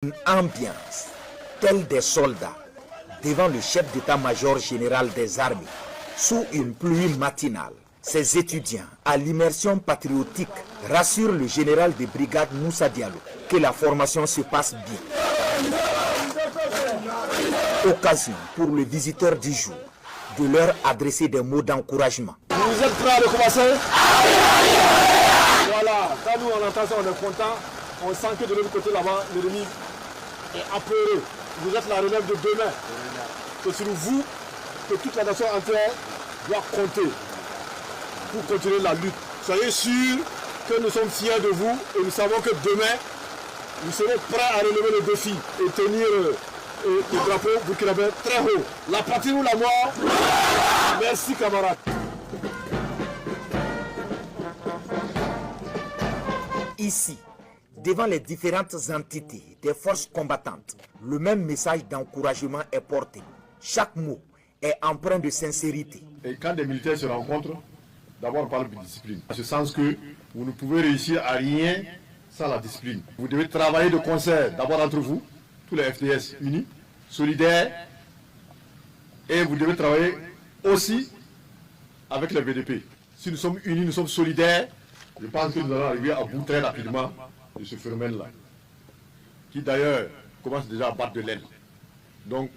Une ambiance telle des soldats devant le chef d'état-major général des armées sous une pluie matinale. Ces étudiants à l'immersion patriotique rassurent le général de brigade Moussa Diallo que la formation se passe bien. Occasion pour le visiteur du jour de leur adresser des mots d'encouragement. Vous êtes prêts à recommencer? Voilà, quand nous on entend ça, on est content. On sent que de l'autre côté là-bas, l'ennemi est apeuré. Vous êtes la relève de demain. C'est sur vous que toute la nation entière doit compter pour continuer la lutte. Soyez sûrs que nous sommes fiers de vous et nous savons que demain, vous serez prêts à relever le défi et tenir le drapeau burkinabé très haut. La patrie ou la mort? Merci camarades. Ici, devant les différentes entités des forces combattantes, le même message d'encouragement est porté. Chaque mot est empreint de sincérité. Et quand des militaires se rencontrent, d'abord on parle de discipline. En ce sens que vous ne pouvez réussir à rien sans la discipline. Vous devez travailler de concert, d'abord entre vous, tous les FDS unis, solidaires, et vous devez travailler aussi avec les VDP. Si nous sommes unis, nous sommes solidaires, je pense que nous allons arriver à bout très rapidement de ce phénomène-là, qui d'ailleurs commence déjà à battre de l'aile. Donc,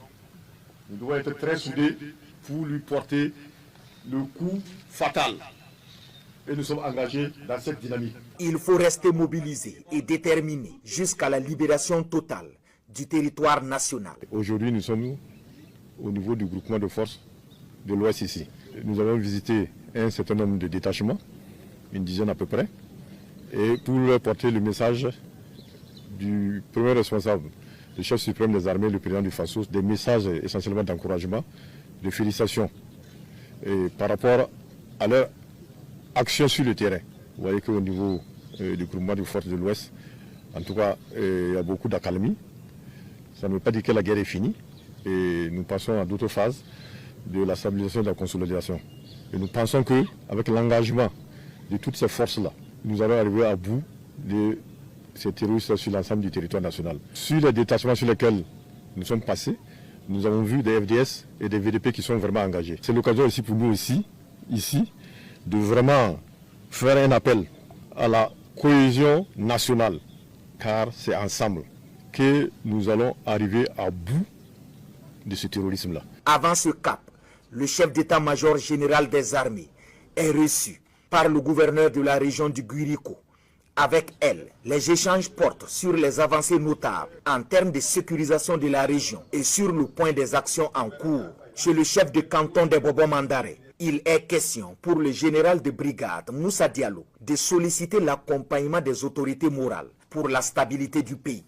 nous devons être très soudés pour lui porter le coup fatal. Et nous sommes engagés dans cette dynamique. Il faut rester mobilisé et déterminé jusqu'à la libération totale du territoire national. Aujourd'hui, nous sommes au niveau du groupement de forces de l'Ouest ici. Nous avons visité un certain nombre de détachements, une dizaine à peu près, et pour leur porter le message du premier responsable, le chef suprême des armées, le président du FASOS, des messages essentiellement d'encouragement, de félicitations. Et par rapport à leur action sur le terrain, vous voyez qu'au niveau du groupement de forces de l'Ouest, en tout cas, il y a beaucoup d'accalmie. Ça ne veut pas dire que la guerre est finie. Et nous passons à d'autres phases de la stabilisation et de la consolidation. Et nous pensons qu'avec l'engagement de toutes ces forces-là, nous allons arriver à bout de ces terroristes sur l'ensemble du territoire national. Sur les détachements sur lesquels nous sommes passés, nous avons vu des FDS et des VDP qui sont vraiment engagés. C'est l'occasion aussi pour nous aussi, ici, de vraiment faire un appel à la cohésion nationale, car c'est ensemble que nous allons arriver à bout de ce terrorisme-là. Avant ce cap, le chef d'état-major général des armées est reçu par le gouverneur de la région du Guirico. Avec elle, les échanges portent sur les avancées notables en termes de sécurisation de la région et sur le point des actions en cours. Chez le chef de canton de Bobo-Mandara, il est question pour le général de brigade Moussa Diallo de solliciter l'accompagnement des autorités morales pour la stabilité du pays.